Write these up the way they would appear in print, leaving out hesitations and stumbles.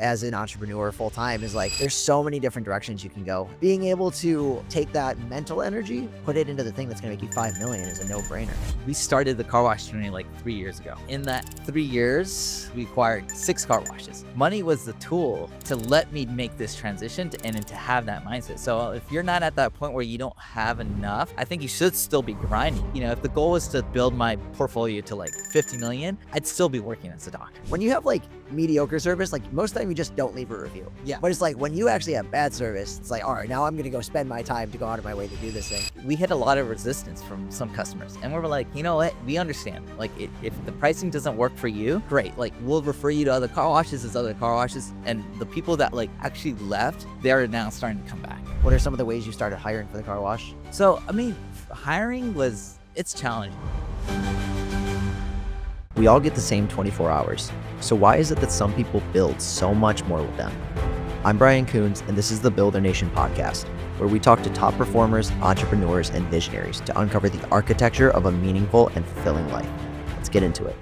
as an entrepreneur full time is like, there's so many different directions you can go. Being able to take that mental energy, put it into the thing that's going to make you 5 million is a no brainer. We started the car wash journey like 3 years ago. In that 3 years, we acquired 6 car washes. Money was the tool to let me make this transition and to have that mindset. So if you're not at that point where you don't have enough, I think you should still be grinding. If the goal was to build my portfolio to like 50 million, I'd still be working as a doctor. When you have like mediocre service, like most of the time you just don't leave a review. Yeah. But it's like when you actually have bad service, it's like, all right, now I'm going to go spend my time to go out of my way to do this thing. We hit a lot of resistance from some customers, and we were like, you know what? We understand. Like, if the pricing doesn't work for you, great. Like, we'll refer you to other car washes as other car washes. And the people that like actually left, they're now starting to come back. What are some of the ways you started hiring for the car wash? So, I mean, hiring it's challenging. We all get the same 24 hours. So why is it that some people build so much more with them? I'm Brian Coons, and this is the Builder Nation podcast, where we talk to top performers, entrepreneurs, and visionaries to uncover the architecture of a meaningful and fulfilling life. Let's get into it.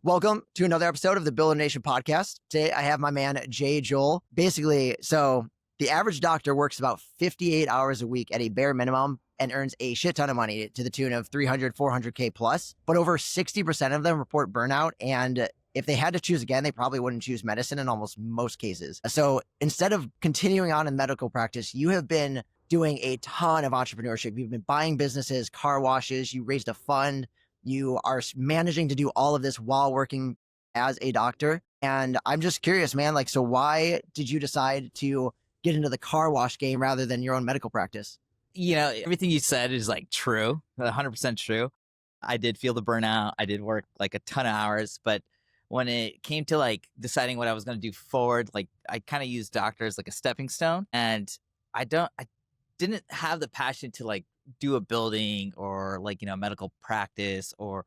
Welcome to another episode of the Builder Nation podcast. Today, I have my man, Johal. Basically, so the average doctor works about 58 hours a week at a bare minimum and earns a shit ton of money to the tune of 300, 400K plus. But over 60% of them report burnout. And if they had to choose again, they probably wouldn't choose medicine in almost most cases. So instead of continuing on in medical practice, you have been doing a ton of entrepreneurship. You've been buying businesses, car washes, you raised a fund, you are managing to do all of this while working as a doctor. And I'm just curious, man, like, so why did you decide to get into the car wash game rather than your own medical practice? Everything you said is like true, 100% true. I did feel the burnout. I did work like a ton of hours, but when it came to like deciding what I was going to do forward, like I kind of used doctors like a stepping stone, and I didn't have the passion to like do a building or like, medical practice, or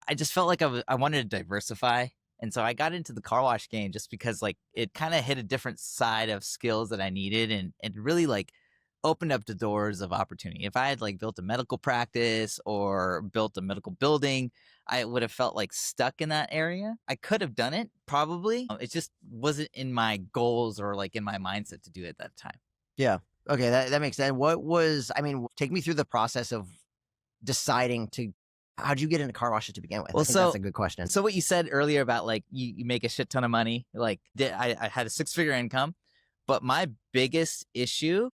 I just felt like I wanted to diversify. And so I got into the car wash game just because like it kind of hit a different side of skills that I needed, and it really like opened up the doors of opportunity. If I had like built a medical practice or built a medical building, I would have felt like stuck in that area. I could have done it probably. It just wasn't in my goals or like in my mindset to do it at that time. Yeah. Okay. That makes sense. Take me through the process of deciding how'd you get into car washes to begin with? Well, I think that's a good question. So what you said earlier about like you make a shit ton of money, like I had a 6-figure income, but my biggest issue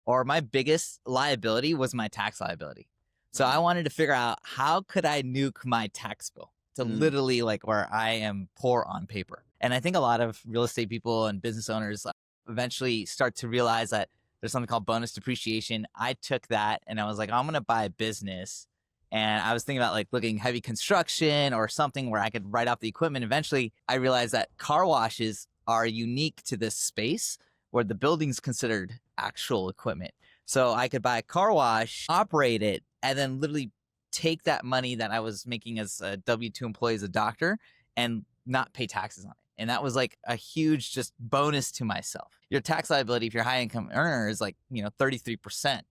or my biggest liability was my tax liability. So I wanted to figure out how could I nuke my tax bill to literally like where I am poor on paper. And I think a lot of real estate people and business owners eventually start to realize that there's something called bonus depreciation. I took that and I was like, I'm going to buy a business. And I was thinking about like looking heavy construction or something where I could write off the equipment. Eventually, I realized that car washes are unique to this space where the building's considered actual equipment. So I could buy a car wash, operate it, and then literally take that money that I was making as a W-2 employee as a doctor and not pay taxes on it. And that was like a huge just bonus to myself. Your tax liability, if you're a high income earner, is like, 33%. Right.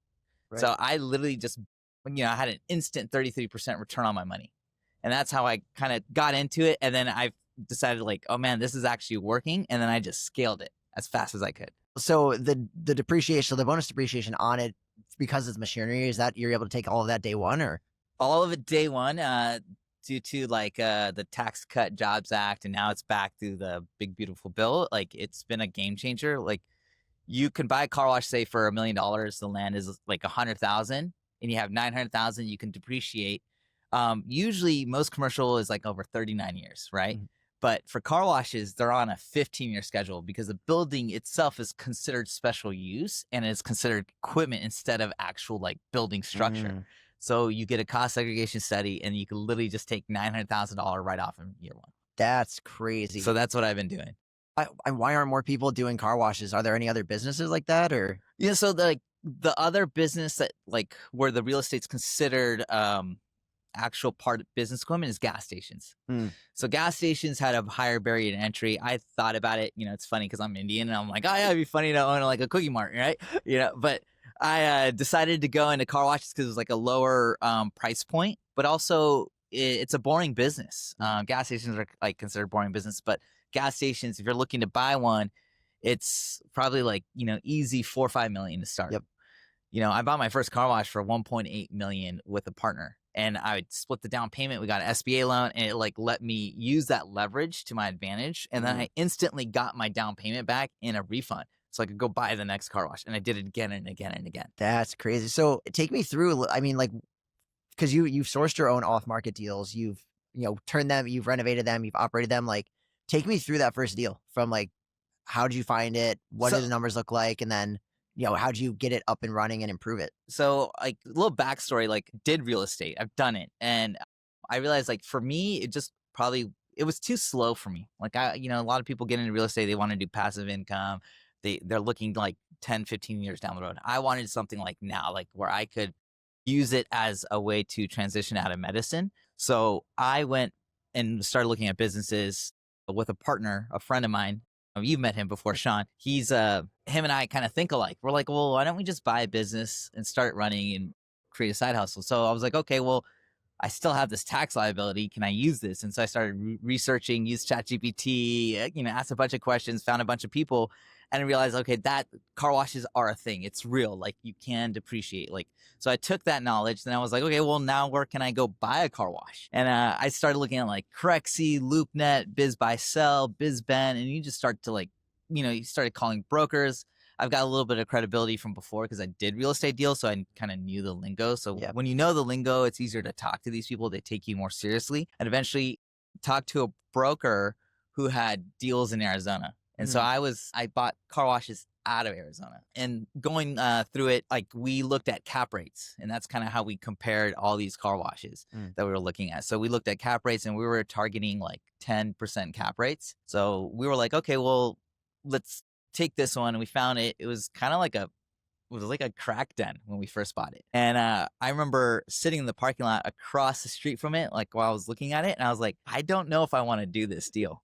So I literally just, I had an instant 33% return on my money. And that's how I kind of got into it. And then I decided like, oh man, this is actually working. And then I just scaled it as fast as I could. So the depreciation, the bonus depreciation on it, because it's machinery, is that you're able to take all of that day one, or? All of it day one, due to like the Tax Cut Jobs Act, and now it's back through the big beautiful bill. Like it's been a game changer. Like you can buy a car wash, say for $1 million, the land is like 100,000, and you have 900,000 you can depreciate. Usually most commercial is like over 39 years, right? Mm-hmm. But for car washes, they're on a 15-year schedule because the building itself is considered special use and is considered equipment instead of actual like building structure. Mm. So you get a cost segregation study and you can literally just take $900,000 right off in year one. That's crazy. So that's what I've been doing. Why aren't more people doing car washes? Are there any other businesses like that, or? Yeah, so the other business that like where the real estate's considered actual part of business equipment is gas stations. So gas stations had a higher barrier to entry. I thought about it. It's funny because I'm Indian and I'm like, oh yeah, it'd be funny to own like a cookie mart, right? But I decided to go into car washes because it was like a lower price point, but also it's a boring business. Gas stations are like considered boring business, but gas stations, if you're looking to buy one, it's probably like, easy 4 or 5 million to start. Yep. I bought my first car wash for 1.8 million with a partner, and I split the down payment. We got an SBA loan, and it like let me use that leverage to my advantage. And then I instantly got my down payment back in a refund, so I could go buy the next car wash. And I did it again and again and again. That's crazy. So take me through, I mean, like, because you've sourced your own off-market deals, you've turned them, you've renovated them, you've operated them. Like, take me through that first deal from like, how did you find it? What did the numbers look like? And then, how did you get it up and running and improve it? So like a little backstory, like did real estate. I've done it. And I realized like for me, it was too slow for me. Like a lot of people get into real estate. They want to do passive income. They're looking like 10, 15 years down the road. I wanted something like now, like where I could use it as a way to transition out of medicine. So I went and started looking at businesses with a partner, a friend of mine. You've met him before, Sean. He's him and I kind of think alike. We're like, well, why don't we just buy a business and start running and create a side hustle? So I was like, okay, well, I still have this tax liability. Can I use this? And so I started researching, used ChatGPT, asked a bunch of questions, found a bunch of people, and I realized, okay, that car washes are a thing. It's real. Like you can depreciate. Like, so I took that knowledge, then I was like, okay, well now where can I go buy a car wash? And I started looking at like Corexy, LoopNet, BizBuySell, BizBen, and you just start to like, you started calling brokers. I've got a little bit of credibility from before because I did real estate deals, so I kind of knew the lingo. So when you know the lingo, it's easier to talk to these people. They take you more seriously. And eventually talked to a broker who had deals in Arizona. And so I bought car washes out of Arizona. And going through it, like we looked at cap rates, and that's kind of how we compared all these car washes that we were looking at. So we looked at cap rates, and we were targeting like 10% cap rates. So we were like, okay, well, let's take this one. And we found it. It was kind of like it was like a crack den when we first bought it. And I remember sitting in the parking lot across the street from it, like while I was looking at it, and I was like, I don't know if I want to do this deal.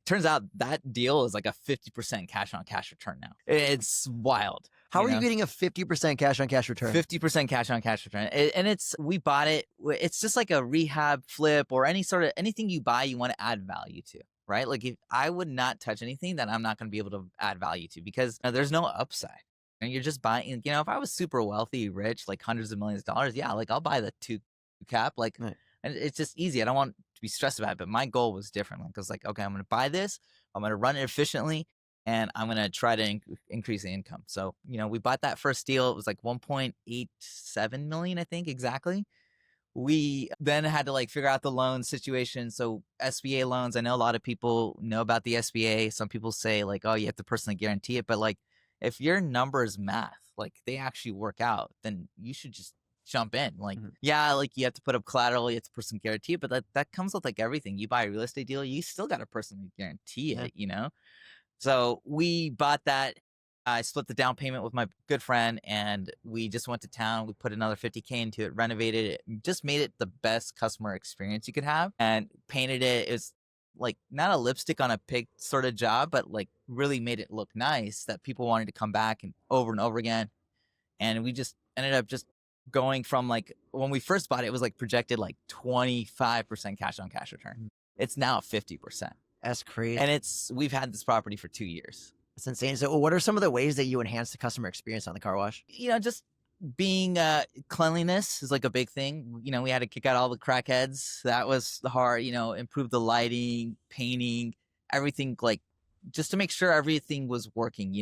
Turns out that deal is like a 50% cash on cash return now. It's wild. How are you getting a 50% cash on cash return? 50% cash on cash return. And we bought it. It's just like a rehab flip or anything you buy, you want to add value to, right? Like if I would not touch anything that I'm not going to be able to add value to because there's no upside. And you're just buying, if I was super wealthy, rich, like hundreds of millions of dollars, yeah, like I'll buy the 2 cap. Like, and it's just easy. I don't want to be stressed about it, but my goal was different. Like, I was like, okay, I'm going to buy this. I'm going to run it efficiently, and I'm going to try to increase the income. So, we bought that first deal. It was like 1.87 million, I think, exactly. We then had to like figure out the loan situation. So SBA loans, I know a lot of people know about the SBA. Some people say like, oh, you have to personally guarantee it. But like, if your numbers math, like they actually work out, then you should just jump in. Like, yeah, like you have to put up collateral, you have to personally guarantee it, but that comes with like everything. You buy a real estate deal, you still got to personally guarantee it, So we bought that. I split the down payment with my good friend, and we just went to town. We put another 50K into it, renovated it, just made it the best customer experience you could have, and painted it. It was like not a lipstick on a pig sort of job, but like really made it look nice that people wanted to come back and over again. And we just ended up just going from like when we first bought it, it was like projected like 25% cash on cash return. It's now 50%. That's crazy. And we've had this property for 2 years. That's insane. So what are some of the ways that you enhance the customer experience on the car wash? Just being cleanliness is like a big thing. We had to kick out all the crackheads. That was hard, improve the lighting, painting, everything, like just to make sure everything was working,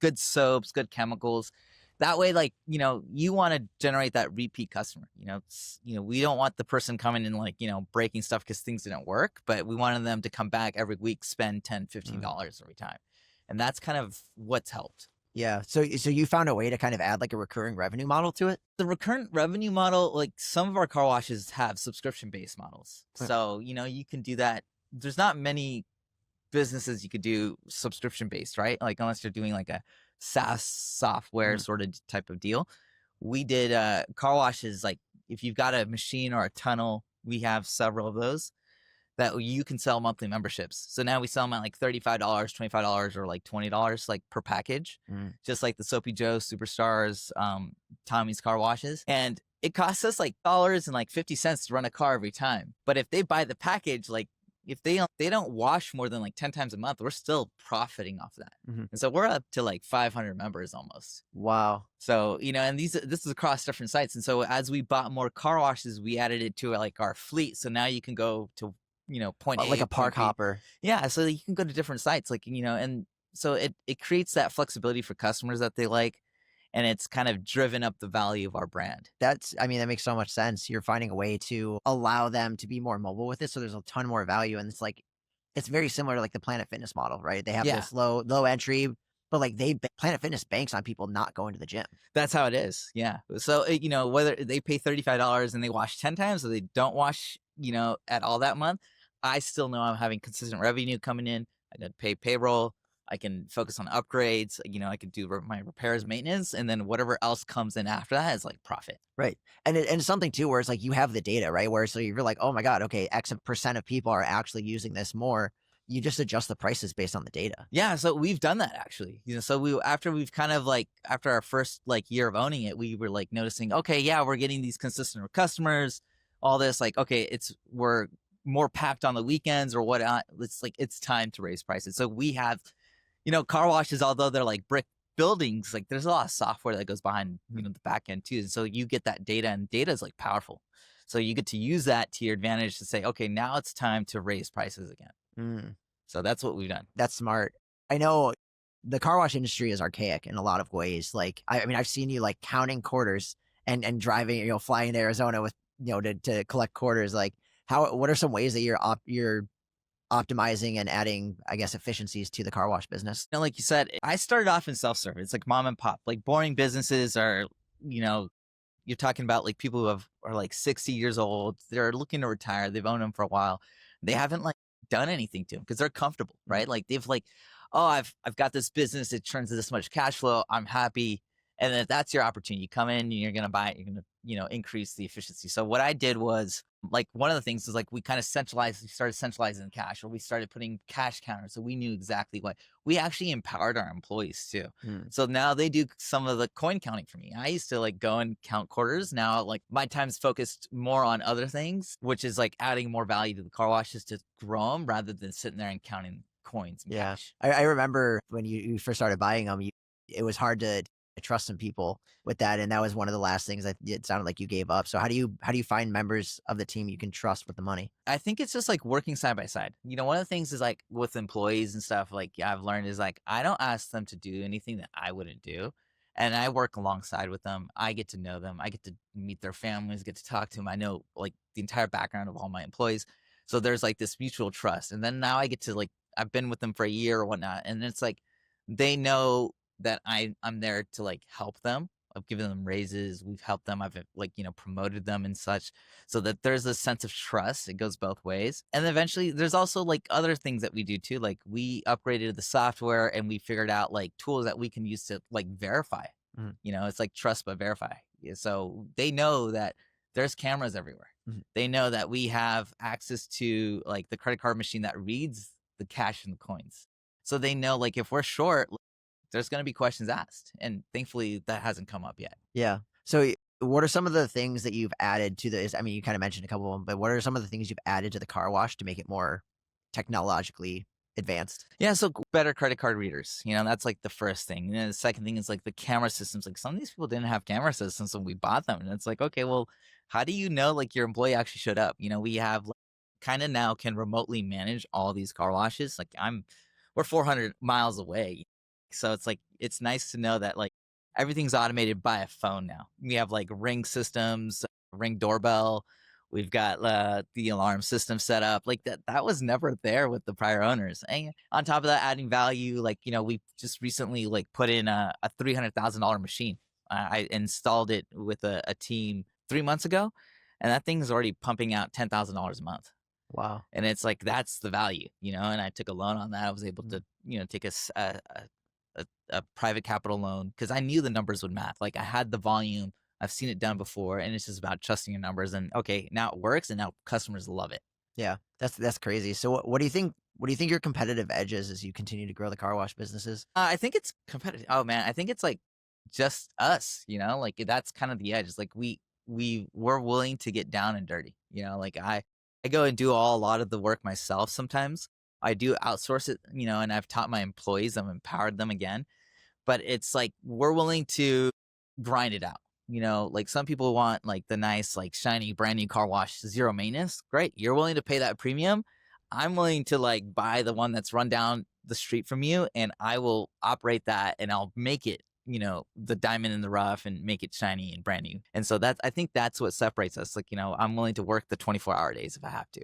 good soaps, good chemicals. That way, like, you want to generate that repeat customer. We don't want the person coming in like, breaking stuff because things didn't work, but we wanted them to come back every week, spend $10, $15 every time. And that's kind of what's helped. Yeah. So you found a way to kind of add like a recurring revenue model to it? The recurrent revenue model, like some of our car washes have subscription-based models. So, you can do that. There's not many businesses you could do subscription-based, right? Like unless you're doing like a SaaS software sort of type of deal. We did car washes, like if you've got a machine or a tunnel, we have several of those that you can sell monthly memberships. So now we sell them at like $35, $25, or like $20 like per package, just like the Soapy Joe, Superstars, Tommy's car washes. And it costs us like $50 to run a car every time. But if they buy the package, like if they don't wash more than like 10 times a month, we're still profiting off that. Mhm. And so we're up to like 500 members almost. Wow. So, and this is across different sites. And so as we bought more car washes, we added it to like our fleet. So now you can go to, point Like A, a point park B. hopper. Yeah. So you can go to different sites, like, and so it creates that flexibility for customers that they like. And it's kind of driven up the value of our brand. I mean, that makes so much sense. You're finding a way to allow them to be more mobile with it, so there's a ton more value, and it's very similar to like the Planet Fitness model, right? They have Yeah. this low entry, but like Planet Fitness banks on people not going to the gym. That's how it is. Yeah. So, whether they pay $35 and they wash 10 times or they don't wash, at all that month, I still know I'm having consistent revenue coming in. I can pay payroll. I can focus on upgrades. I can do my repairs, maintenance, and then whatever else comes in after that is like profit. Right. And it's something too where it's like you have the data, right? Where so you're like, oh my God, okay, X percent of people are actually using this more. You just adjust the prices based on the data. Yeah, so we've done that actually. So we've kind of like after our first like year of owning it, we were like noticing, okay, yeah, we're getting these consistent customers, all this like, okay, we're more packed on the weekends or whatnot. It's time to raise prices. So we have, car washes, although they're like brick buildings, like there's a lot of software that goes behind, the back end too. And so you get that data, and data is like powerful. So you get to use that to your advantage to say, okay, now it's time to raise prices again. Mm. So that's what we've done. That's smart. I know the car wash industry is archaic in a lot of ways. Like, I mean, I've seen you like counting quarters and driving, flying to Arizona with, to collect quarters. Like, what are some ways that you're optimizing and adding, I guess, efficiencies to the car wash business? Like you said, I started off in self-service. It's like mom and pop. Like boring businesses are, you're talking about like people who are like 60 years old. They're looking to retire. They've owned them for a while. They haven't like done anything to them because they're comfortable, right? Like they've like, oh, I've got this business. It turns this much cash flow. I'm happy. And then that's your opportunity. You come in and you're going to buy it. You're going to, increase the efficiency. So what I did was like, one of the things is like, we started centralizing cash, or we started putting cash counters. So we knew exactly what we actually empowered our employees too. So now they do some of the coin counting for me. I used to like go and count quarters. Now, like my time's focused more on other things, which is like adding more value to the car washes to grow them rather than sitting there and counting coins and cash. I remember when you first started buying them, it was hard to trust some people with that, and that was one of the last things that it sounded like you gave up. So how do you find members of the team you can trust with the money? I think it's just like working side by side. One of the things is like with employees and stuff, like I've learned is like I don't ask them to do anything that I wouldn't do. And I work alongside with them. I get to know them. I get to meet their families, get to talk to them. I know like the entire background of all my employees. So there's like this mutual trust. And then now I get to like, I've been with them for a year or whatnot. And it's like, they know that I'm there to like help them. I've given them raises. We've helped them. I've like, promoted them and such, so that there's a sense of trust. It goes both ways. And eventually there's also like other things that we do too. Like we upgraded the software and we figured out like tools that we can use to like verify, it's like trust, but verify. So they know that there's cameras everywhere. They know that we have access to like the credit card machine that reads the cash and the coins. So they know like if we're short, there's going to be questions asked. And thankfully that hasn't come up yet. Yeah. So what are some of the things that you've added to this? I mean, you kind of mentioned a couple of them, but what are some of the things you've added to the car wash to make it more technologically advanced? Yeah, so better credit card readers. That's like the first thing. And then the second thing is like the camera systems. Like some of these people didn't have camera systems when we bought them. And it's like, okay, well, how do you know like your employee actually showed up? We have like, kind of now can remotely manage all these car washes. Like we're 400 miles away. So it's like, it's nice to know that like everything's automated by a phone now. We have like Ring systems, Ring doorbell. We've got the alarm system set up. Like that was never there with the prior owners. And on top of that, adding value, like, we just recently like put in a $300,000 machine. I installed it with a team 3 months ago, and that thing's already pumping out $10,000 a month. Wow. And it's like, that's the value, and I took a loan on that. I was able to, take a private capital loan because I knew the numbers would math. Like I had the volume. I've seen it done before, and it's just about trusting your numbers. And okay, now it works, and now customers love it. Yeah, that's crazy. So what do you think? What do you think your competitive edge is as you continue to grow the car wash businesses? I think it's competitive. Oh man, I think it's like just us. Like that's kind of the edge. It's like we're willing to get down and dirty. Like I go and do a lot of the work myself sometimes. I do outsource it, and I've taught my employees, I've empowered them again. But it's like we're willing to grind it out. Like some people want like the nice, like shiny, brand new car wash, zero maintenance. Great. You're willing to pay that premium. I'm willing to like buy the one that's run down the street from you, and I will operate that and I'll make it, the diamond in the rough and make it shiny and brand new. And so I think that's what separates us. Like, I'm willing to work the 24-hour days if I have to.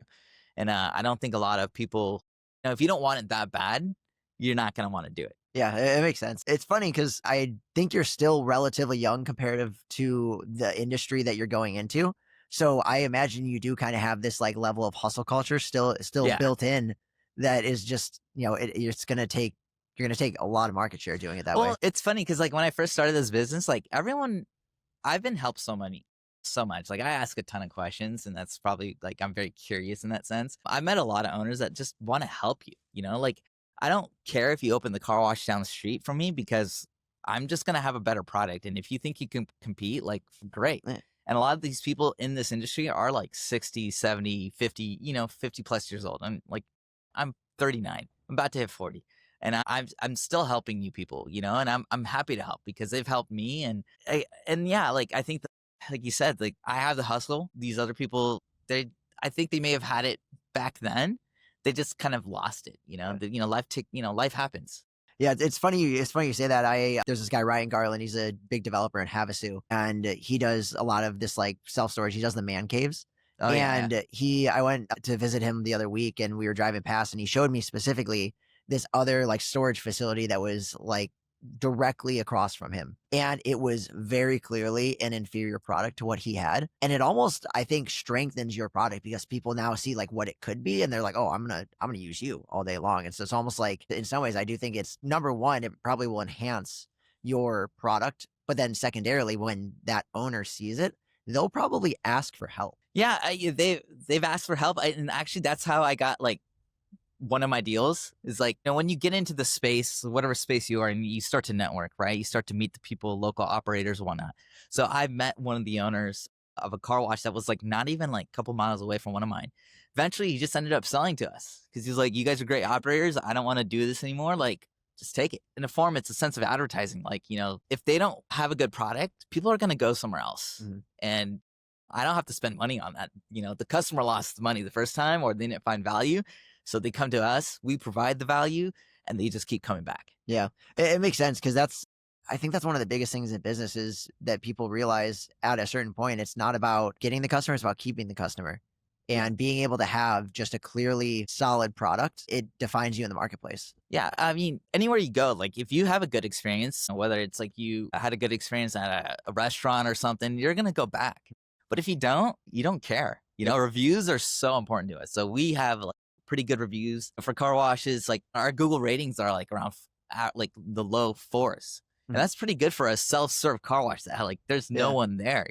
And I don't think a lot of people, if you don't want it that bad, you're not going to want to do it. Yeah, it makes sense. It's funny because I think you're still relatively young comparative to the industry that you're going into. So I imagine you do kind of have this like level of hustle culture still Yeah. built in that is just, it's going to take, you're going to take a lot of market share doing it that way. Well, it's funny because like when I first started this business, like everyone, I've been helped so much. Like I ask a ton of questions, and that's probably like I'm very curious in that sense. I met a lot of owners that just want to help you. Like I don't care if you open the car wash down the street from me because I'm just gonna have a better product. And if you think you can compete, like great. Yeah. And a lot of these people in this industry are like 60, 70, 50, 50 plus years old. I'm 39. I'm about to hit 40. And I'm still helping you people, and I'm happy to help because they've helped me. And yeah, like I think like you said, like I have the hustle. These other people, I think they may have had it back then. They just kind of lost it, life happens. Yeah, it's funny. It's funny you say that. There's this guy Ryan Garland. He's a big developer in Havasu, and he does a lot of this like self storage. He does the man caves. Oh, yeah. And I went to visit him the other week, and we were driving past, and he showed me specifically this other like storage facility that was like directly across from him. And it was very clearly an inferior product to what he had. And it almost, I think, strengthens your product because people now see like what it could be. And they're like, oh, I'm gonna use you all day long. And so it's almost like in some ways, I do think it's number one, it probably will enhance your product. But then secondarily, when that owner sees it, they'll probably ask for help. Yeah, they've asked for help. And actually that's how I got like one of my deals is like, when you get into the space, whatever space you are, and you start to network, right? You start to meet the people, local operators, whatnot. So I met one of the owners of a car wash that was like not even like a couple miles away from one of mine. Eventually, he just ended up selling to us because he was like, you guys are great operators. I don't want to do this anymore. Like, just take it. In a form, it's a sense of advertising. Like, if they don't have a good product, people are going to go somewhere else. Mm-hmm. And I don't have to spend money on that. The customer lost the money the first time or they didn't find value. So they come to us, we provide the value, and they just keep coming back. Yeah, it makes sense because I think that's one of the biggest things in business is that people realize at a certain point, it's not about getting the customer, it's about keeping the customer. And being able to have just a clearly solid product, it defines you in the marketplace. Yeah, I mean, anywhere you go, like if you have a good experience, whether it's like you had a good experience at a restaurant or something, you're going to go back. But if you don't care. Reviews are so important to us. So we have like pretty good reviews for car washes. Like our Google ratings are like around like the low 4s. And that's pretty good for a self-serve car wash that like there's no one there,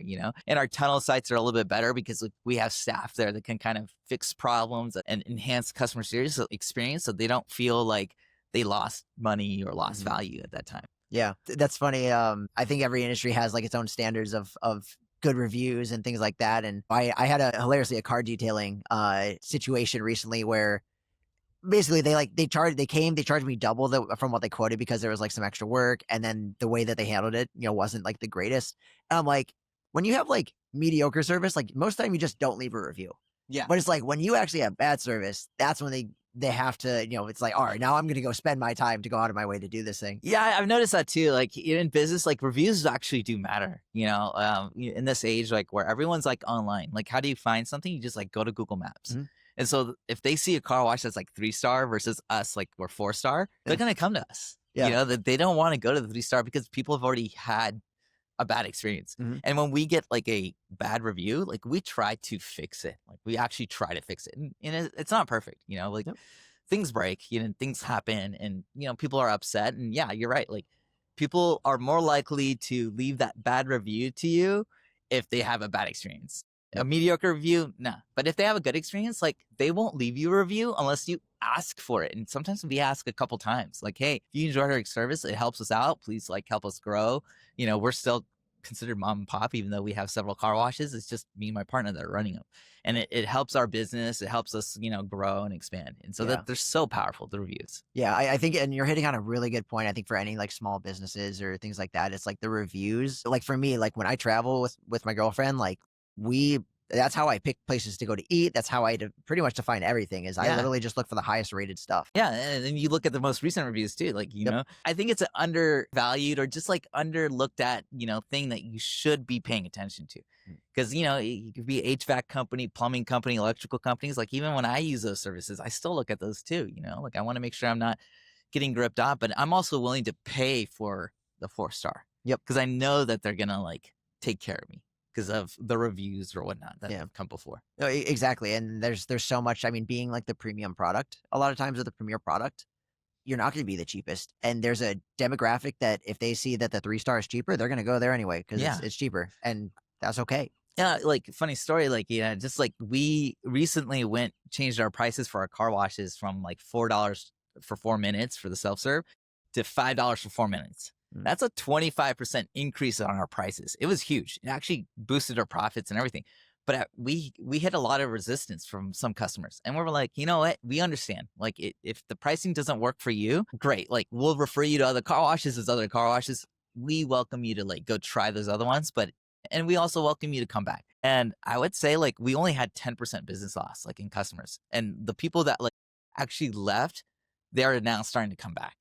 And our tunnel sites are a little bit better because we have staff there that can kind of fix problems and enhance customer service experience so they don't feel like they lost money or lost value at that time. Yeah, that's funny. I think every industry has like its own standards of good reviews and things like that. And I had hilariously a car detailing situation recently where basically they charged me double from what they quoted because there was like some extra work, and then the way that they handled it, wasn't like the greatest. And I'm like, when you have like mediocre service, like most of the time you just don't leave a review. Yeah. But it's like when you actually have bad service, that's when they have to, it's like, all right, now I'm going to go spend my time to go out of my way to do this thing. Yeah, I've noticed that too. Like in business, like reviews actually do matter, in this age, like where everyone's like online, like how do you find something? You just like go to Google Maps. Mm-hmm. And so if they see a car wash that's like 3-star versus us, like we're 4-star, they're going to come to us. Yeah. That they don't want to go to the 3-star because people have already had a bad experience. Mm-hmm. And when we get like a bad review, like we try to fix it. Like we actually try to fix it. And it's not perfect, like things break, things happen and, people are upset. And yeah, you're right. Like people are more likely to leave that bad review to you if they have a bad experience. A mediocre review, nah. But if they have a good experience, like they won't leave you a review unless you ask for it. And sometimes we ask a couple times, like, hey, if you enjoyed our service, it helps us out. Please like help us grow. We're still considered mom and pop, even though we have several car washes. It's just me and my partner that are running them. And it helps our business. It helps us, grow and expand. And so Yeah. they're so powerful, the reviews. Yeah, I think, and you're hitting on a really good point. I think for any like small businesses or things like that, it's like the reviews. Like for me, like when I travel with my girlfriend, like that's how I pick places to go to eat. That's how I pretty much define everything. Is I Yeah. literally just look for the highest rated stuff. Yeah, and then you look at the most recent reviews too. Like, Yep. I think it's an undervalued or just like underlooked at, thing that you should be paying attention to. Mm. Because, you could be HVAC company, plumbing company, electrical companies. Like even when I use those services, I still look at those too. Like I want to make sure I'm not getting ripped off, but I'm also willing to pay for the 4-star. Yep. Because I know that they're gonna like take care of me because of the reviews or whatnot that have come before. No, exactly. And there's so much. I mean, being like the premium product, a lot of times with the premier product, you're not going to be the cheapest. And there's a demographic that if they see that the 3-star is cheaper, they're going to go there anyway because it's cheaper, and that's okay. Yeah, like funny story, like just like we recently changed our prices for our car washes from like $4 for 4 minutes for the self-serve to $5 for 4 minutes. That's a 25% increase on our prices. It was huge. It actually boosted our profits and everything. But we hit a lot of resistance from some customers. And we're like, you know what? We understand. Like if the pricing doesn't work for you, great. Like we'll refer you to other car washes. There's other car washes. We welcome you to like go try those other ones. And we also welcome you to come back. And I would say like we only had 10% business loss like in customers. And the people that like actually left, they're now starting to come back.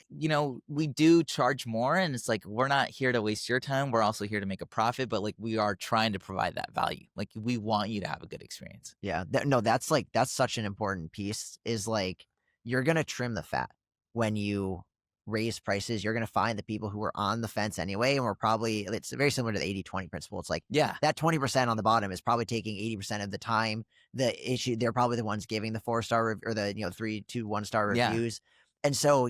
We do charge more, and it's like, we're not here to waste your time. We're also here to make a profit, but like we are trying to provide that value. Like we want you to have a good experience. Yeah. That's such an important piece is like, you're going to trim the fat when you raise prices. You're going to find the people who are on the fence anyway. And it's very similar to the 80-20 principle. It's like, that 20% on the bottom is probably taking 80% of the time. The issue, they're probably the ones giving the 4-star or the, 3, 2, 1-star reviews. And so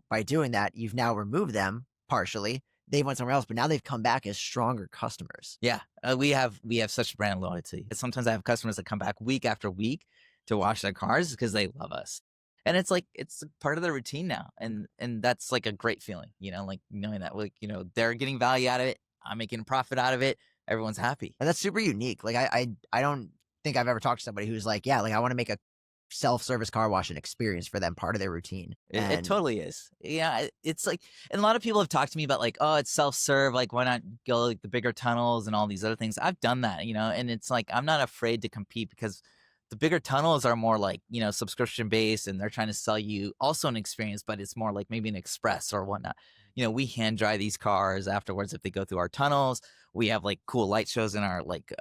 by doing that, you've now removed them partially. They went somewhere else, but now they've come back as stronger customers. Yeah, we have such brand loyalty. Sometimes I have customers that come back week after week to wash their cars because they love us, and it's like it's part of their routine now, and that's like a great feeling, like knowing that like they're getting value out of it, I'm making a profit out of it, everyone's happy, and that's super unique. Like I don't think I've ever talked to somebody who's like, yeah, like I want to make a self-service car wash an experience for them, part of their routine. It totally is. Yeah, it's like, and a lot of people have talked to me about like, oh, it's self-serve, like why not go like the bigger tunnels and all these other things. I've done that, and it's like I'm not afraid to compete because the bigger tunnels are more like subscription based, and they're trying to sell you also an experience, but it's more like maybe an express or whatnot. We hand dry these cars afterwards if they go through our tunnels. We have like cool light shows in our like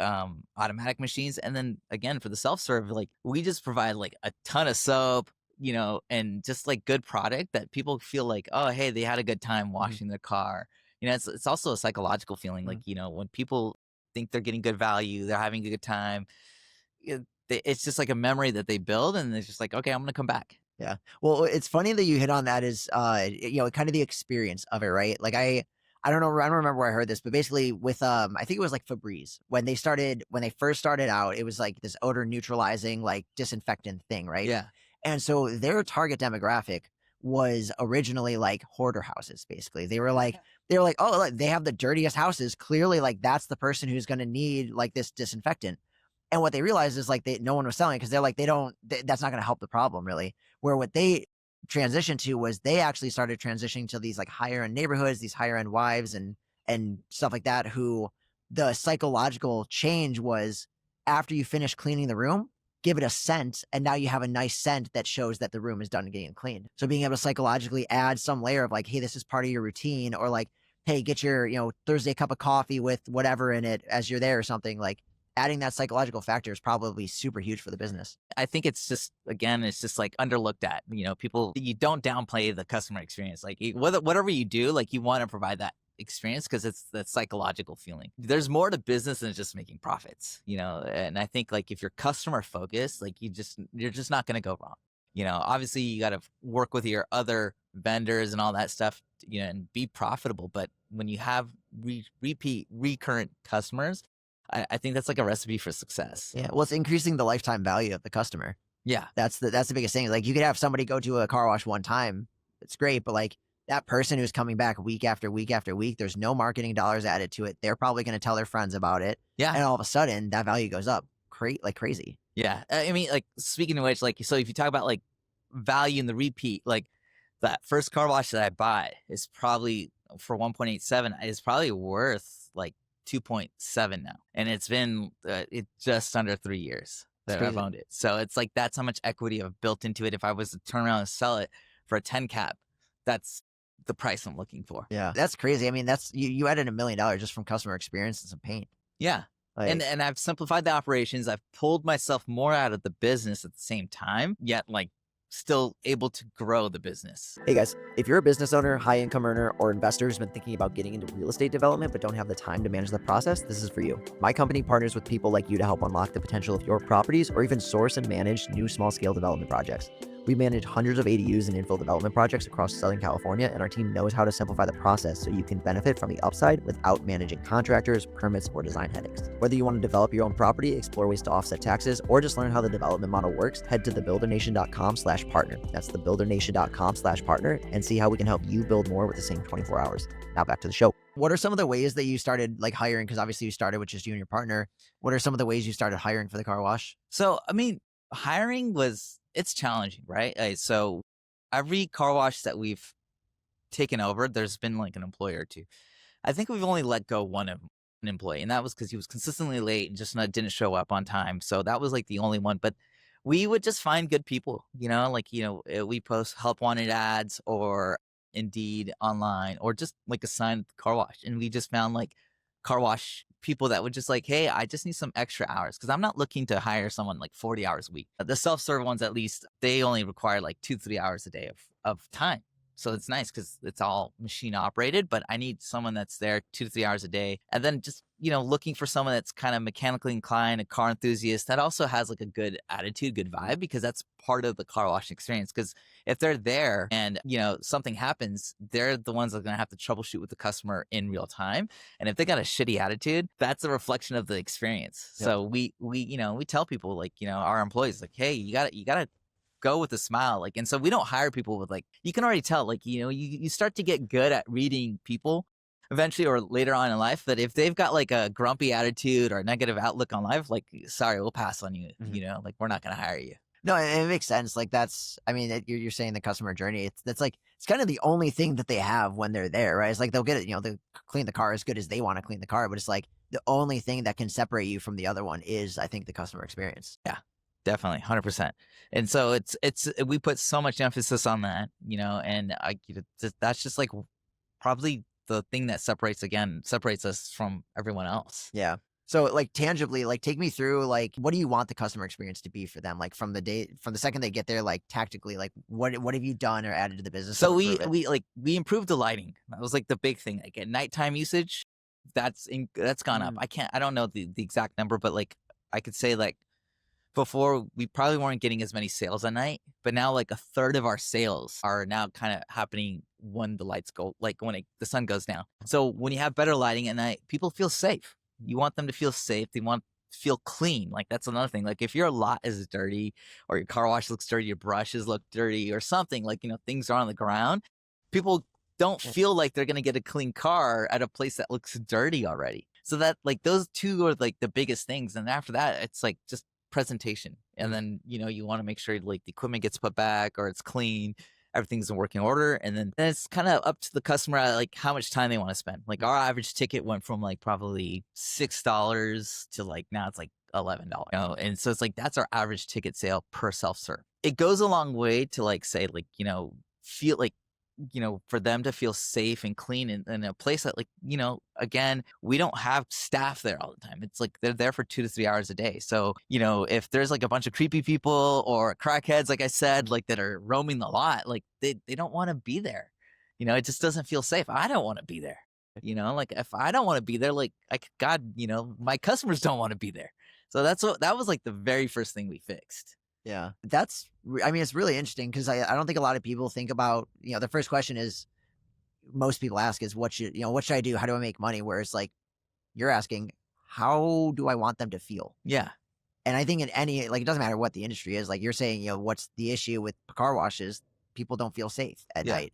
automatic machines. And then again, for the self-serve, like we just provide like a ton of soap, and just like good product that people feel like, oh, hey, they had a good time washing their car. It's also a psychological feeling. Like, when people think they're getting good value, they're having a good time. It's just like a memory that they build, and it's just like, okay, I'm going to come back. Yeah. Well, it's funny that you hit on that is, kind of the experience of it, right? Like I don't know, I don't remember where I heard this, but basically with, I think it was like Febreze when they first started out, it was like this odor neutralizing, like disinfectant thing, right? Yeah. And so their target demographic was originally like hoarder houses. Basically, they were like, oh, look, they have the dirtiest houses. Clearly, like that's the person who's going to need like this disinfectant. And what they realized is like no one was selling it because they're like, that's not going to help the problem really. Where what they transitioned to was they actually started transitioning to these like higher end neighborhoods, these higher end wives and stuff like that, who the psychological change was after you finish cleaning the room, give it a scent. And now you have a nice scent that shows that the room is done getting cleaned. So being able to psychologically add some layer of like, hey, this is part of your routine, or like, hey, get your, Thursday cup of coffee with whatever in it as you're there or something, like adding that psychological factor is probably super huge for the business. I think it's just, again, it's just like underlooked at, people, you don't downplay the customer experience. Like whatever you do, like you want to provide that experience because it's that psychological feeling. There's more to business than just making profits, and I think like if you're customer focused, like you're just not going to go wrong. Obviously you got to work with your other vendors and all that stuff, and be profitable. But when you have recurrent customers, I think that's like a recipe for success. Yeah. Well, it's increasing the lifetime value of the customer. Yeah. That's the biggest thing. Like you could have somebody go to a car wash one time. It's great. But like that person who's coming back week after week after week, there's no marketing dollars added to it. They're probably going to tell their friends about it. Yeah. And all of a sudden that value goes up like crazy. Yeah. I mean, like, speaking of which, like, so if you talk about like value in the repeat, like that first car wash that I buy is probably for 1.87 is probably worth like 2.7 now. And it's been it just under 3 years that I've owned it. So it's like, that's how much equity I've built into it. If I was to turn around and sell it for a 10 cap, that's the price I'm looking for. Yeah. That's crazy. I mean, that's you added $1 million just from customer experience and some paint. Yeah. Like, and I've simplified the operations. I've pulled myself more out of the business at the same time, yet like still able to grow the business. hey guys, if you're a business owner, high income earner, or investor who's been thinking about getting into real estate development but don't have the time to manage the process, this is for you. My company partners with people like you to help unlock the potential of your properties or even source and manage new small scale development projects. We manage hundreds of ADUs and infill development projects across Southern California, and our team knows how to simplify the process so you can benefit from the upside without managing contractors, permits, or design headaches. Whether you want to develop your own property, explore ways to offset taxes, or just learn how the development model works, head to thebuildernation.com/partner. That's thebuildernation.com/partner, and see how we can help you build more with the same 24 hours. Now back to the show. What are some of the ways that you started like hiring? Because obviously you started with just you and your partner. What are some of the ways you started hiring for the car wash? So, I mean, hiring it's challenging, right? So every car wash that we've taken over, there's been like an employee or two. I think we've only let go one of an employee, and that was because he was consistently late and just didn't show up on time. So that was like the only one. But we would just find good people, we post help wanted ads or Indeed online or just like assign car wash. And we just found like car wash people that would just like, hey, I just need some extra hours because I'm not looking to hire someone like 40 hours a week. The self-serve ones, at least, they only require like 2-3 hours a day of time. So it's nice because it's all machine operated, but I need someone that's there 2-3 hours a day. And then just, looking for someone that's kind of mechanically inclined, a car enthusiast that also has like a good attitude, good vibe, because that's part of the car wash experience. Because if they're there and, something happens, they're the ones that are going to have to troubleshoot with the customer in real time. And if they got a shitty attitude, that's a reflection of the experience. Yep. So we tell people like, our employees like, hey, you gotta go with a smile. Like, and so we don't hire people with like, you can already tell, like, you start to get good at reading people eventually or later on in life, that if they've got like a grumpy attitude or a negative outlook on life, like, sorry, we'll pass on you, like, we're not going to hire you. No, it makes sense. Like you're saying the customer journey. It's kind of the only thing that they have when they're there, right? It's like they'll get it, they'll clean the car as good as they want to clean the car, but it's like the only thing that can separate you from the other one is, I think, the customer experience. Yeah, definitely, 100%. And so we put so much emphasis on that, and that's just like probably the thing that separates us from everyone else. Yeah. So like tangibly, like take me through, like, what do you want the customer experience to be for them? Like from the second they get there, like tactically, like what have you done or added to the business? So we improved the lighting. That was like the big thing. Like at nighttime usage, that's gone up. I don't know the exact number, but like I could say like before we probably weren't getting as many sales at night, but now like a third of our sales are now kind of happening when the lights go, like when the sun goes down. So when you have better lighting at night, people feel safe. You want them to feel safe. They want to feel clean. Like that's another thing. Like if your lot is dirty or your car wash looks dirty, your brushes look dirty or something, like, things are on the ground, people don't feel like they're going to get a clean car at a place that looks dirty already. So that like those two are like the biggest things. And after that, it's like just presentation. And then, you want to make sure like the equipment gets put back or it's clean, everything's in working order. And then it's kind of up to the customer, like how much time they want to spend. Like our average ticket went from like probably $6 to like now it's like $11. And so it's like that's our average ticket sale per self-serve. It goes a long way to like say like, feel like, for them to feel safe and clean in a place that like, again, we don't have staff there all the time. It's like they're there for 2 to 3 hours a day. So, if there's like a bunch of creepy people or crackheads, like I said, like that are roaming the lot, like they don't want to be there. It just doesn't feel safe. I don't want to be there. Like if I don't want to be there, like my customers don't want to be there. So that was like the very first thing we fixed. Yeah, it's really interesting because I don't think a lot of people think about, the first question is most people ask is what should I do? How do I make money? Whereas like you're asking, how do I want them to feel? Yeah. And I think in any, like, it doesn't matter what the industry is, like you're saying, what's the issue with car washes? People don't feel safe at night.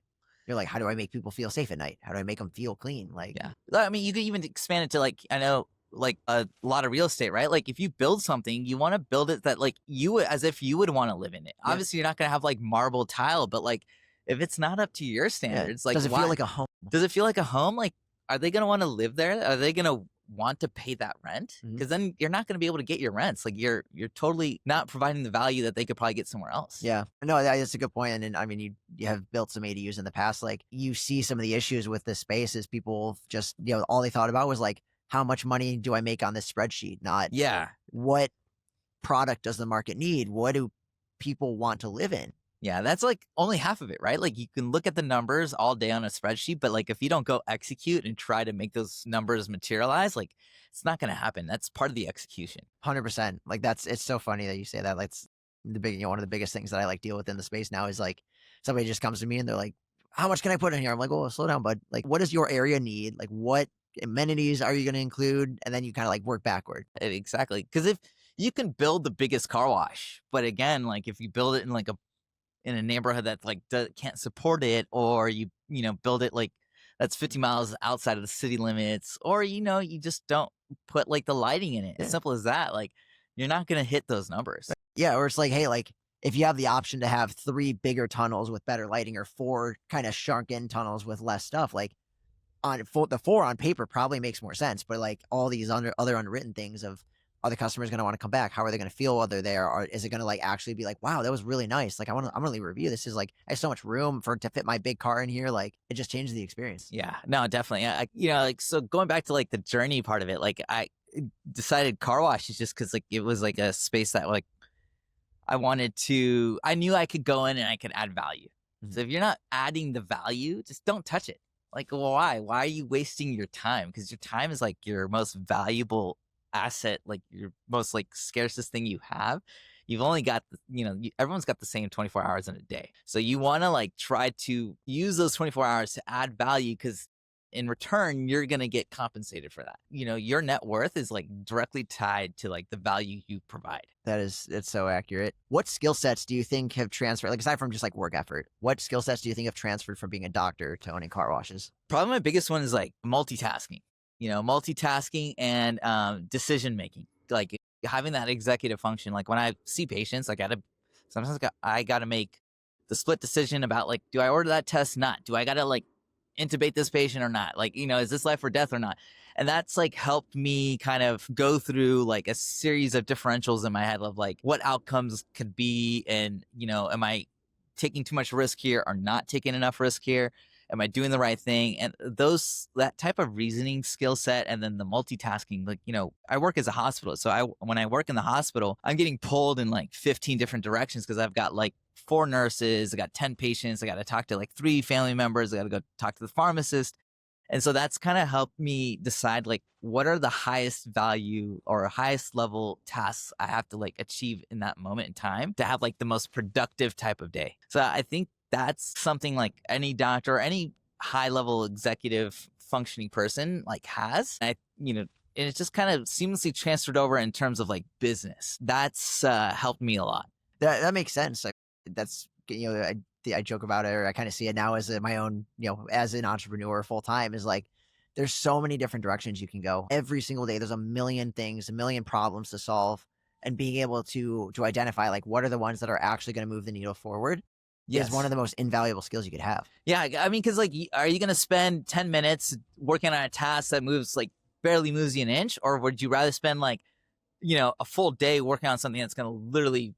You're like, how do I make people feel safe at night? How do I make them feel clean? Like, Yeah. I mean, you could even expand it to like, I know like a lot of real estate, right? Like if you build something, you want to build it that like as if you would want to live in it. Yeah. Obviously, you're not going to have like marble tile, but like if it's not up to your standards, like does it feel like a home? Does it feel like a home? Like, are they going to want to live there? Are they going to want to pay that rent? Because then you're not going to be able to get your rents. Like you're totally not providing the value that they could probably get somewhere else. Yeah, no, that's a good point. And I mean, you have built some ADUs in the past. Like you see some of the issues with this space is people just, all they thought about was like, how much money do I make on this spreadsheet? Not what product does the market need? What do people want to live in? Yeah, that's like only half of it, right? Like you can look at the numbers all day on a spreadsheet, but like if you don't go execute and try to make those numbers materialize, like it's not going to happen. That's part of the execution. 100%. Like it's so funny that you say that. Like it's one of the biggest things that I like deal with in the space now is like somebody just comes to me and they're like, how much can I put in here? I'm like, oh, slow down, bud. Like, what does your area need? Like, what amenities are you going to include? And then you kind of like work backward. Exactly. Because if you can build the biggest car wash, but again, like if you build it in like in a neighborhood that like can't support it, or you build it like that's 50 miles outside of the city limits, or you just don't put like the lighting in it. As simple as that. Like you're not going to hit those numbers. Yeah, or it's like, hey, like if you have the option to have 3 bigger tunnels with better lighting or 4 kind of shrunken tunnels with less stuff, like the 4 on paper probably makes more sense. But like all these other unwritten things of, are the customers going to want to come back? How are they going to feel while they're there? Or is it going to like actually be like, wow, that was really nice. Like I'm going to leave a review. This is like, I have so much room to fit my big car in here. Like it just changes the experience. Yeah, no, definitely. Like, so going back to like the journey part of it, like I decided car wash is just because like it was like a space that like I knew I could go in and I could add value. So if you're not adding the value, just don't touch it. Like, why? Why are you wasting your time? Because your time is like your most valuable asset, like your most like scarcest thing you have. You've only got everyone's got the same 24 hours in a day, so you want to like try to use those 24 hours to add value, because in return you're going to get compensated for that. Your net worth is like directly tied to like the value you provide. It's so accurate. What skill sets do you think have transferred, like aside from just like work effort, what skill sets do you think have transferred from being a doctor to owning car washes? Probably my biggest one is like multitasking. Multitasking and decision making, like having that executive function. Like when I see patients, I gotta make the split decision about like, do I order that test? Not. Do I gotta like intubate this patient or not? Like, is this life or death or not? And that's like helped me kind of go through like a series of differentials in my head of like what outcomes could be, and am I taking too much risk here or not taking enough risk here? Am I doing the right thing? And that type of reasoning skill set, and then the multitasking, like, I work as a hospitalist. So when I work in the hospital, I'm getting pulled in like 15 different directions because I've got like 4 nurses, I got 10 patients, I got to talk to like 3 family members, I got to go talk to the pharmacist. And so that's kind of helped me decide like what are the highest value or highest level tasks I have to like achieve in that moment in time to have like the most productive type of day. So I think that's something like any doctor, any high level executive functioning person like has. And it's just kind of seamlessly transferred over in terms of like business. That's helped me a lot. That makes sense. That's, I joke about it, or I kind of see it now as my own, as an entrepreneur full time, is like, there's so many different directions you can go. Every single day, there's a million things, a million problems to solve, and being able to identify like what are the ones that are actually going to move the needle forward. Yes. Is one of the most invaluable skills you could have. Yeah, I mean, because like, are you going to spend 10 minutes working on a task that barely moves you an inch, or would you rather spend like, a full day working on something that's going to literally,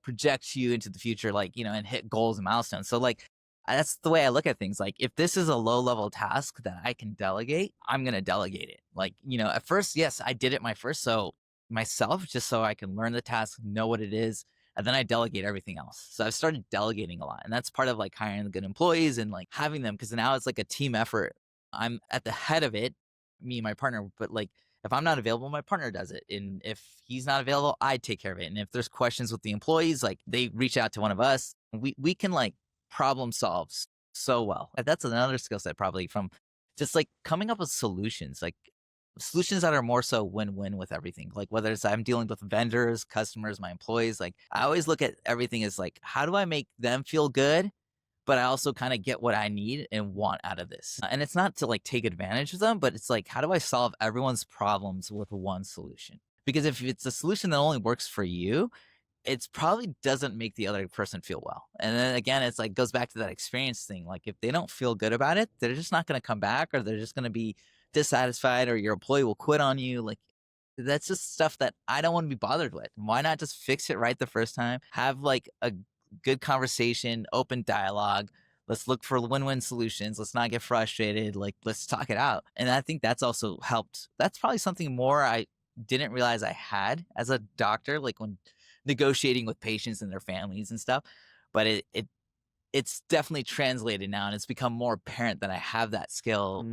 project you into the future, like, and hit goals and milestones? So like, that's the way I look at things. Like, if this is a low level task that I can delegate, I'm going to delegate it. Like, at first, yes, I did it myself, just so I can learn the task, know what it is. And then I delegate everything else. So I've started delegating a lot. And that's part of like hiring the good employees and like having them, because now it's like a team effort. I'm at the head of it, me and my partner, but like if I'm not available, my partner does it. And if he's not available, I take care of it. And if there's questions with the employees, like they reach out to one of us. We can like problem solve so well. That's another skill set probably, from just like coming up with solutions, like solutions that are more so win-win with everything. Like whether it's I'm dealing with vendors, customers, my employees, like I always look at everything as like, how do I make them feel good but I also kind of get what I need and want out of this. And it's not to like take advantage of them, but it's like, how do I solve everyone's problems with one solution? Because if it's a solution that only works for you, it's probably doesn't make the other person feel well. And then again, it's like goes back to that experience thing. Like if they don't feel good about it, they're just not going to come back, or they're just going to be dissatisfied, or your employee will quit on you. Like that's just stuff that I don't want to be bothered with. Why not just fix it right the first time? Have like a good conversation, open dialogue. Let's look for win-win solutions. Let's not get frustrated. Like let's talk it out. And I think that's also helped. That's probably something more I didn't realize I had as a doctor, like when negotiating with patients and their families and stuff. But it's definitely translated now, and it's become more apparent that I have that skill,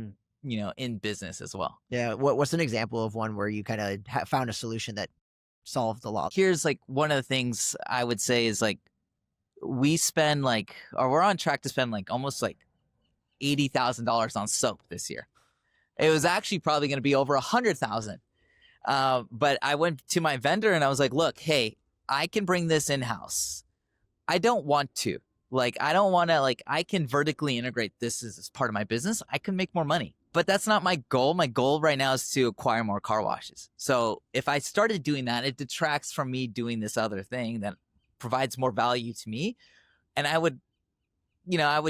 in business as well. Yeah. What's an example of one where you kind of found a solution that solved a lot? Here's like one of the things I would say is like we spend like, or we're on track to spend like almost like $80,000 on soap this year. It was actually probably going to be over 100,000. But I went to my vendor and I was like, look, hey, I can bring this in-house. I don't want to. Like, I don't want to, like, I can vertically integrate this as part of my business. I can make more money. But that's not my goal. My goal right now is to acquire more car washes. So if I started doing that, it detracts from me doing this other thing that provides more value to me. And I would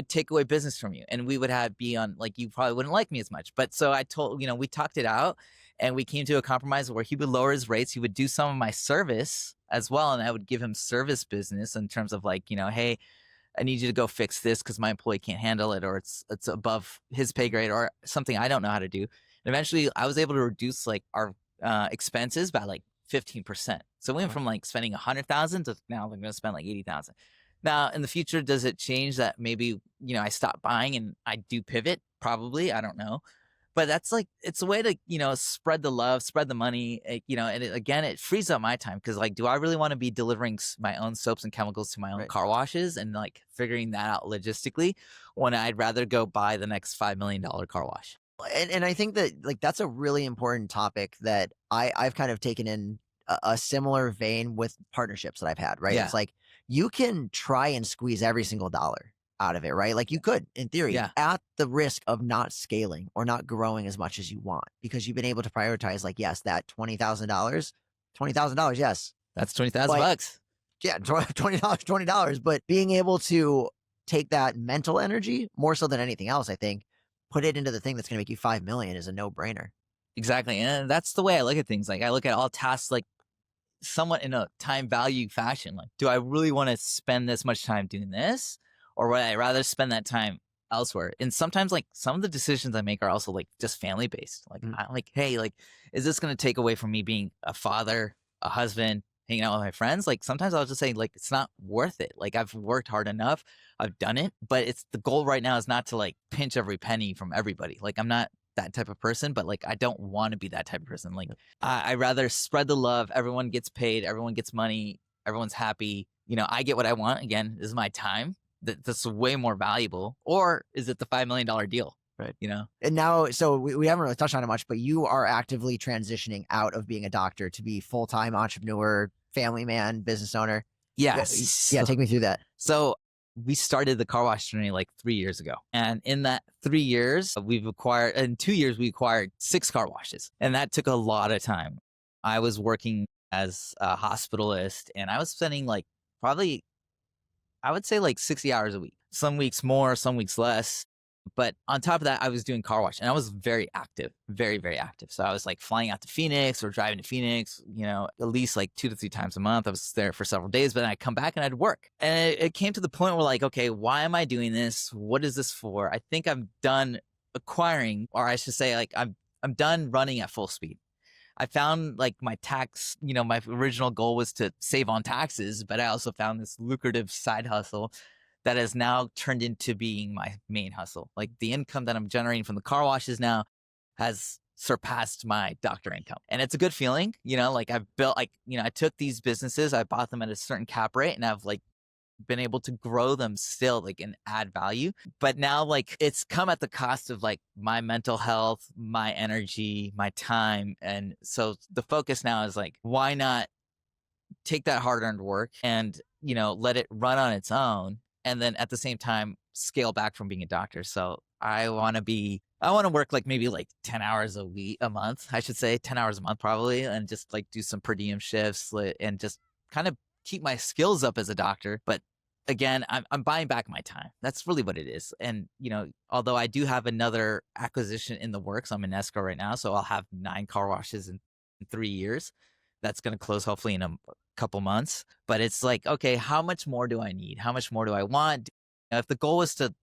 take away business from you, and we would be on, like, you probably wouldn't like me as much. But so I told, we talked it out, and we came to a compromise where he would lower his rates. He would do some of my service as well. And I would give him service business in terms of like, hey, I need you to go fix this because my employee can't handle it, or it's above his pay grade, or something I don't know how to do. And eventually I was able to reduce like our expenses by like 15%. So we went from like spending 100,000 to now I'm going to spend like 80,000. Now, in the future, does it change that maybe, I stop buying and I do pivot? Probably. I don't know. But that's like, it's a way to, spread the love, spread the money, and again, it frees up my time. Cause like, do I really want to be delivering my own soaps and chemicals to my own car washes and like figuring that out logistically, when I'd rather go buy the next $5 million car wash? And I think that like, that's a really important topic that I've kind of taken in a similar vein with partnerships that I've had, right? Yeah. It's like, you can try and squeeze every single dollar out of it, right? Like you could, in theory, at the risk of not scaling or not growing as much as you want, because you've been able to prioritize, like, yes, that $20,000, yes. That's 20,000 bucks. Yeah, $20, but being able to take that mental energy more so than anything else, I think, put it into the thing that's going to make you 5 million is a no-brainer. Exactly. And that's the way I look at things. Like I look at all tasks like somewhat in a time value fashion. Like, do I really want to spend this much time doing this, or would I rather spend that time elsewhere? And sometimes like some of the decisions I make are also like just family based. Like I'm like, hey, like, is this going to take away from me being a father, a husband, hanging out with my friends? Like sometimes I'll just say like, it's not worth it. Like I've worked hard enough. I've done it, but it's the goal right now is not to like pinch every penny from everybody. Like I'm not that type of person, but like I don't want to be that type of person. Like I rather spread the love. Everyone gets paid. Everyone gets money. Everyone's happy. I get what I want. Again, this is my time. That's way more valuable. Or is it the $5 million deal? Right. And now, so we haven't really touched on it much, but you are actively transitioning out of being a doctor to be full-time entrepreneur, family man, business owner. Yes. Yeah. Take me through that. So we started the car wash journey like 3 years ago. And in that 3 years, in 2 years, we acquired 6 car washes. And that took a lot of time. I was working as a hospitalist, and I was spending like probably, I would say like 60 hours a week. Some weeks more, some weeks less. But on top of that, I was doing car wash, and I was very active, very, very active. So I was like flying out to Phoenix or driving to Phoenix, at least like 2 to 3 times a month. I was there for several days, but then I'd come back and I'd work. And it came to the point where like, okay, why am I doing this? What is this for? I think I'm done acquiring, or I should say like, I'm done running at full speed. I found like my tax, my original goal was to save on taxes, but I also found this lucrative side hustle that has now turned into being my main hustle. Like the income that I'm generating from the car washes now has surpassed my doctor income. And it's a good feeling, like I've built, like, I took these businesses, I bought them at a certain cap rate, and I've like been able to grow them still, like, and add value. But now like it's come at the cost of like my mental health, my energy, my time. And so the focus now is like, why not take that hard earned work and, let it run on its own, and then at the same time scale back from being a doctor. So I want to work like maybe like 10 hours a month, I should say 10 hours a month probably, and just like do some per diem shifts and just kind of keep my skills up as a doctor. But again, I'm buying back my time. That's really what it is. And, although I do have another acquisition in the works, I'm in escrow right now. So I'll have 9 car washes in 3 years. That's going to close hopefully in a couple months. But it's like, okay, how much more do I need? How much more do I want? If the goal was to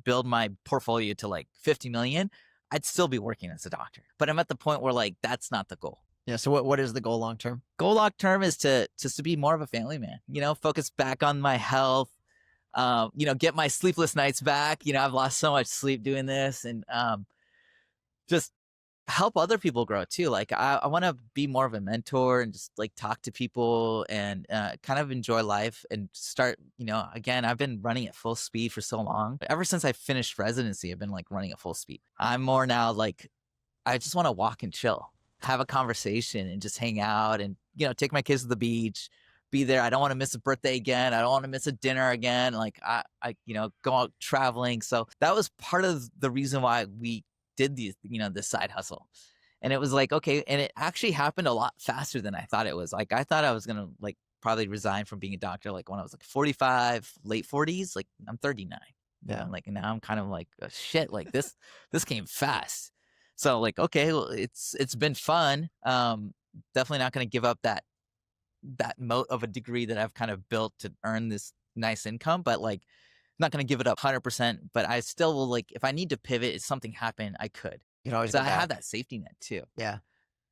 build my portfolio to like 50 million, I'd still be working as a doctor. But I'm at the point where like, that's not the goal. Yeah. So what is the goal long term? Goal long term is to be more of a family man, focus back on my health, get my sleepless nights back. I've lost so much sleep doing this, and just help other people grow too. Like I want to be more of a mentor and just like talk to people and kind of enjoy life and start, again, I've been running at full speed for so long. Ever since I finished residency, I've been like running at full speed. I'm more now like, I just want to walk and chill, have a conversation and just hang out and, take my kids to the beach, be there. I don't want to miss a birthday again. I don't want to miss a dinner again. Like I go out traveling. So that was part of the reason why we did these, this side hustle. And it was like, okay. And it actually happened a lot faster than I thought it was. Like, I thought I was going to like probably resign from being a doctor, like when I was like 45, late 40s, like I'm 39. Yeah. Like now I'm kind of like, oh, shit, like this came fast. So like, okay, well, it's been fun. Definitely not going to give up that moat of a degree that I've kind of built to earn this nice income, but like, not going to give it up 100%, but I still will, like, if I need to pivot, if something happened, I could. You can always So go I back. have that safety net too. Yeah.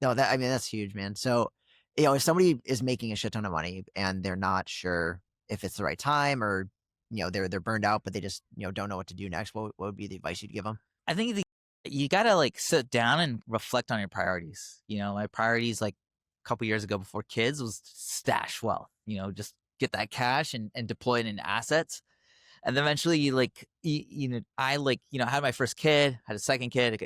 No, that's huge, man. So, if somebody is making a shit ton of money and they're not sure if it's the right time or, they're burned out, but they just, don't know what to do next, what would be the advice you'd give them? I think you got to like sit down and reflect on your priorities. My priorities like a couple years ago before kids was stash wealth, just get that cash and deploy it into assets. And then eventually I had my first kid, had a second kid,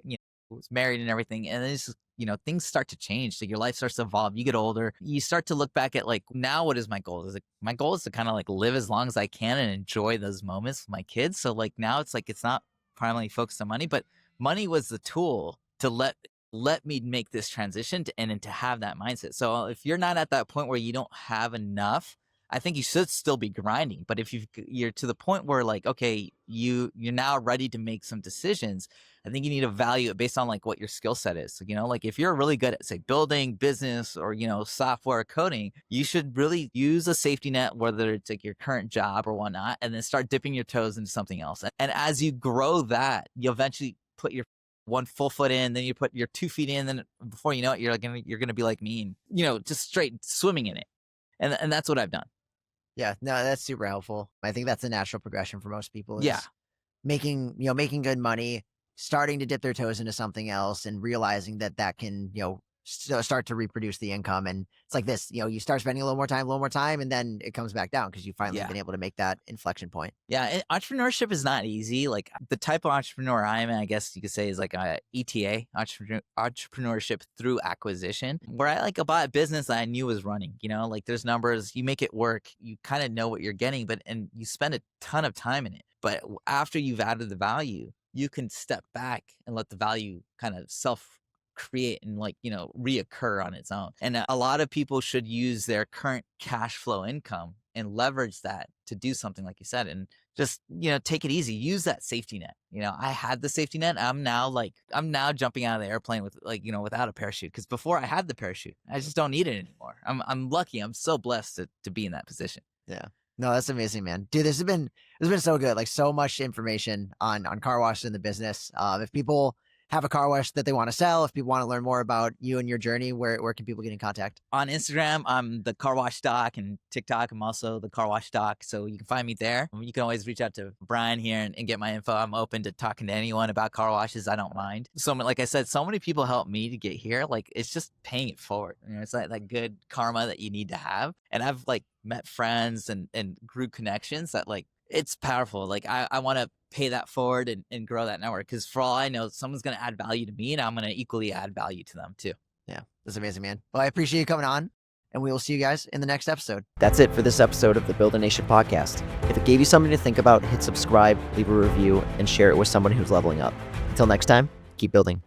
was married and everything. And then it's just, things start to change. So your life starts to evolve. You get older. You start to look back at like, now what is my goal? My goal is to kind of like live as long as I can and enjoy those moments with my kids. So like now it's like, it's not primarily focused on money, but money was the tool to let me make this transition and to have that mindset. So if you're not at that point where you don't have enough, I think you should still be grinding. But if you're to the point where like, okay, you're now ready to make some decisions, I think you need to value it based on like what your skill set is. So, like if you're really good at say building business or, software coding, you should really use a safety net, whether it's like your current job or whatnot, and then start dipping your toes into something else. And as you grow that, you eventually put your one full foot in, then you put your 2 feet in, then before you know it, you're gonna be like me and, just straight swimming in it. And that's what I've done. Yeah, no, that's super helpful. I think that's a natural progression for most people. Yeah. Making good money, starting to dip their toes into something else and realizing that can, start to reproduce the income. And it's like this, you start spending a little more time, and then it comes back down because you finally been able to make that inflection point. Yeah. Entrepreneurship is not easy. Like the type of entrepreneur I am, I guess you could say is like a ETA, entrepreneurship through acquisition, where I like bought a business that I knew was running, like there's numbers, you make it work, you kind of know what you're getting, and you spend a ton of time in it. But after you've added the value, you can step back and let the value kind of create and reoccur on its own. And a lot of people should use their current cash flow income and leverage that to do something like you said, and just take it easy, use that safety net. I had the safety net. I'm now jumping out of the airplane with without a parachute, because before I had the parachute, I just don't need it anymore. I'm lucky, I'm so blessed to be in that position. Yeah. No, that's amazing, man. Dude, this has been so good. Like so much information on car washes in the business. If people have a car wash that they want to sell, if people want to learn more about you and your journey, where can people get in contact? On Instagram, I'm the Car Wash Doc, and TikTok, I'm also the Car Wash Doc. So you can find me there. You can always reach out to Brian here and get my info. I'm open to talking to anyone about car washes. I don't mind. So like I said, so many people helped me to get here. Like it's just paying it forward. It's like that good karma that you need to have. And I've like met friends and grew connections that like, it's powerful. Like I want to pay that forward and grow that network, because for all I know, someone's going to add value to me and I'm going to equally add value to them too. Yeah, that's amazing, man. Well, I appreciate you coming on and we will see you guys in the next episode. That's it for this episode of the Build a Nation podcast. If it gave you something to think about, hit subscribe, leave a review, and share it with someone who's leveling up. Until next time, keep building.